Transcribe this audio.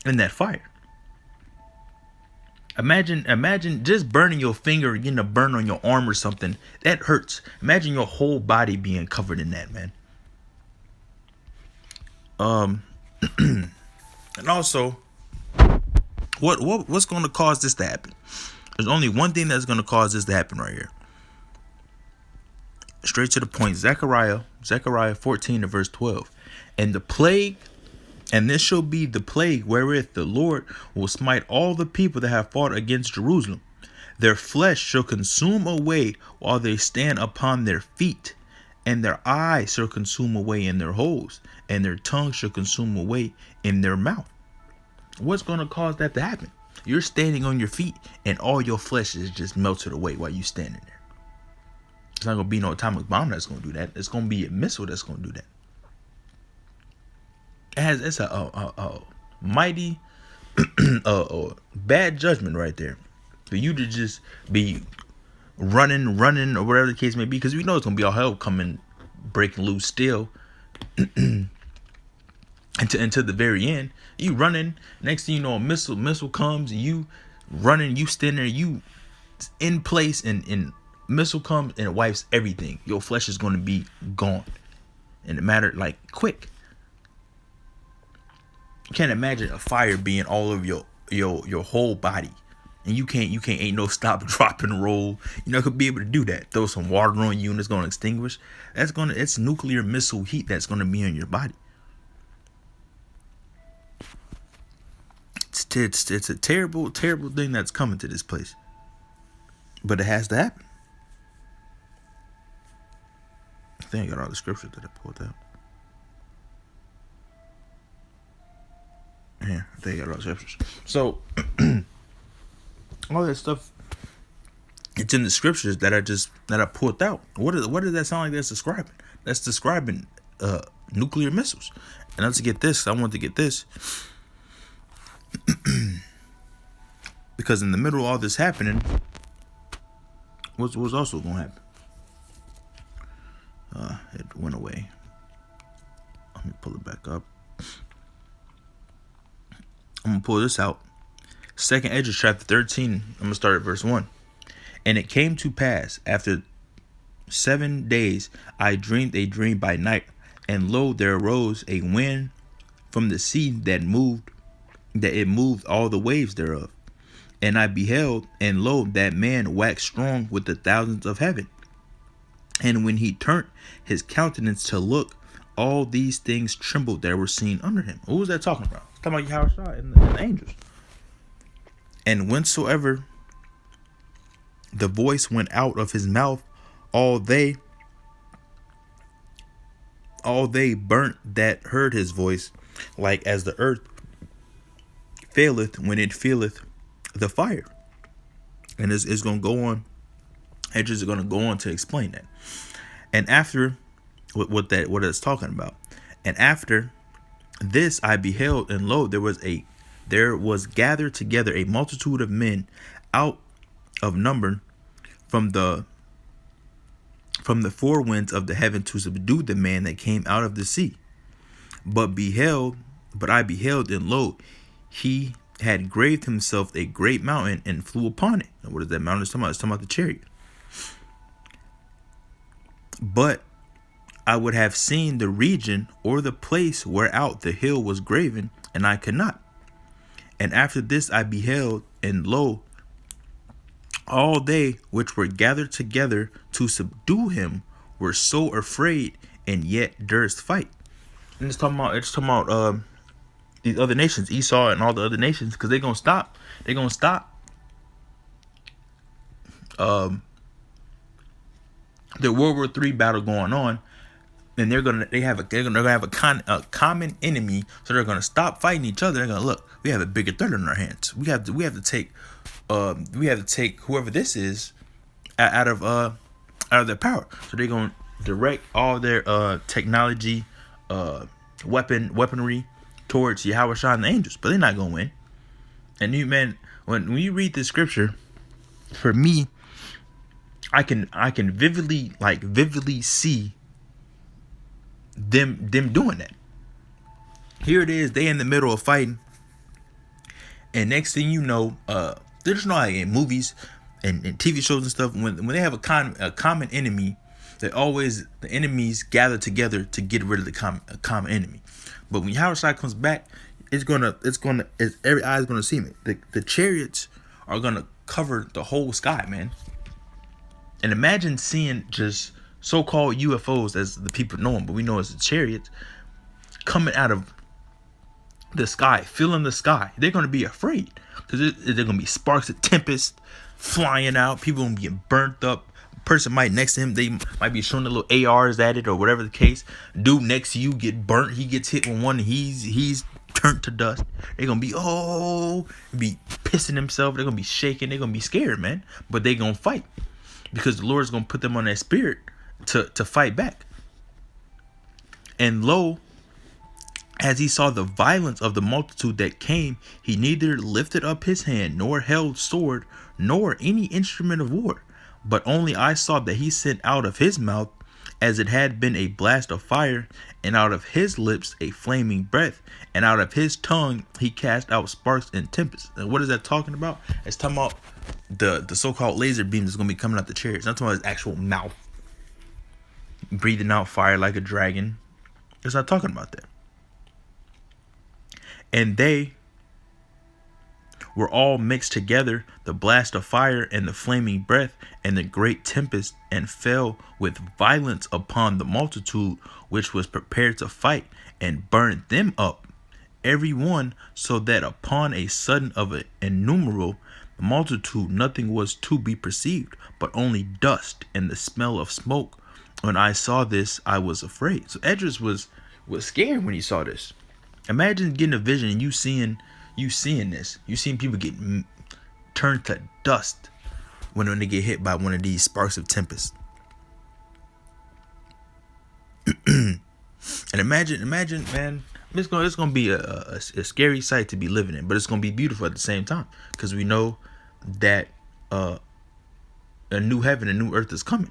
in that fire. Imagine just burning your finger or getting a burn on your arm or something. That hurts. Imagine your whole body being covered in that, man. And also, what's going to cause this to happen? There's only one thing that's going to cause this to happen right here. Straight to the point. Zechariah 14 to verse 12. And the plague, and this shall be the plague wherewith the Lord will smite all the people that have fought against Jerusalem. Their flesh shall consume away while they stand upon their feet, and their eyes shall consume away in their holes, and their tongue shall consume away in their mouth. What's going to cause that to happen? You're standing on your feet, and all your flesh is just melted away while you're standing there. It's not going to be no atomic bomb that's going to do that. It's going to be a missile that's going to do that. It's a mighty bad judgment right there for you to just be running or whatever the case may be, because we know it's gonna be all hell coming breaking loose still until the very end. You running, next thing you know, a missile comes, and you running, you stand there, you in place, and missile comes and it wipes everything. Your flesh is going to be gone in a matter like quick. You can't imagine a fire being all over your whole body, and you can't ain't no stop, drop, and roll. You're not gonna be able to do that. Throw some water on you and it's gonna extinguish. It's nuclear missile heat that's gonna be in your body. It's a terrible thing that's coming to this place, but it has to happen. I think I got all the scriptures that I pulled out. Yeah, I think I got all the scriptures. So all that stuff, it's in the scriptures that I pulled out. What does that sound like that's describing? That's describing nuclear missiles. And let's get this. I want to get this. Because in the middle of all this happening, what's also going to happen? It went away. Let me pull it back up. I'm going to pull this out. 2nd Esdras chapter 13. I'm going to start at verse 1. And it came to pass after 7 days, I dreamed a dream by night, and lo, there arose a wind from the sea that it moved all the waves thereof. And I beheld, and lo, that man waxed strong with the thousands of heaven. And when he turned his countenance to look, all these things trembled that were seen under him. What was that talking about? It's talking about Yahweh and the angels. And whensoever the voice went out of his mouth, all they burnt that heard his voice, like as the earth faileth when it feeleth the fire. And it's going to go on. Edges are going to go on to explain that. And after what it's talking about, and after this I beheld, and lo, there was gathered together a multitude of men out of number from the four winds of the heaven to subdue the man that came out of the sea. But I beheld, and lo, he had graved himself a great mountain and flew upon it. And what is that mountain? It's talking about the chariot. But I would have seen the region or the place whereout the hill was graven, and I could not. And after this I beheld, and lo, all they which were gathered together to subdue him were so afraid, and yet durst fight. And it's talking about these other nations, Esau and all the other nations, because they're gonna stop. The World War III battle going on, and they're gonna have a common enemy, so they're gonna stop fighting each other. They're gonna look. We have a bigger threat in our hands. We have to take whoever this is out of their power. So they're gonna direct all their technology, weaponry towards Yahweh and the angels, but they're not gonna win. And you, man, when you read this scripture, for me, I can vividly see them doing that. Here it is, they in the middle of fighting, And next thing you know, there's no like in movies and TV shows and stuff, when they have a common enemy, they always the enemies gather together to get rid of the common enemy. But when Yahweh comes back, every eye is gonna see him. The chariots are gonna cover the whole sky, man. And imagine seeing just so-called UFOs as the people know them, but we know it's the chariots coming out of the sky, filling the sky. They're gonna be afraid because they're gonna be sparks of tempest flying out. People gonna be getting burnt up. Person might next to him, they might be showing the little ARs at it or whatever the case. Dude next to you get burnt. He gets hit with one. He's turned to dust. They're gonna be be pissing themselves. They're gonna be shaking. They're gonna be scared, man. But they gonna fight because the Lord's gonna put them on that spirit to fight back. And lo, as he saw the violence of the multitude that came, he neither lifted up his hand, nor held sword, nor any instrument of war. But only I saw that he sent out of his mouth, as it had been a blast of fire, and out of his lips a flaming breath, and out of his tongue he cast out sparks and tempests. And what is that talking about? It's talking about the so-called laser beam that's going to be coming out the chariots. It's not talking about his actual mouth breathing out fire like a dragon. It's not talking about that. And they were all mixed together, the blast of fire and the flaming breath and the great tempest, and fell with violence upon the multitude which was prepared to fight, and burned them up, every one, so that upon a sudden of an innumerable multitude nothing was to be perceived, but only dust and the smell of smoke. When I saw this, I was afraid. So Esdras was scared when he saw this. Imagine getting a vision and you seeing this. You seeing people get turned to dust when they get hit by one of these sparks of tempest. And imagine, man, it's gonna be a scary sight to be living in, but it's gonna be beautiful at the same time because we know that a new heaven, a new earth is coming.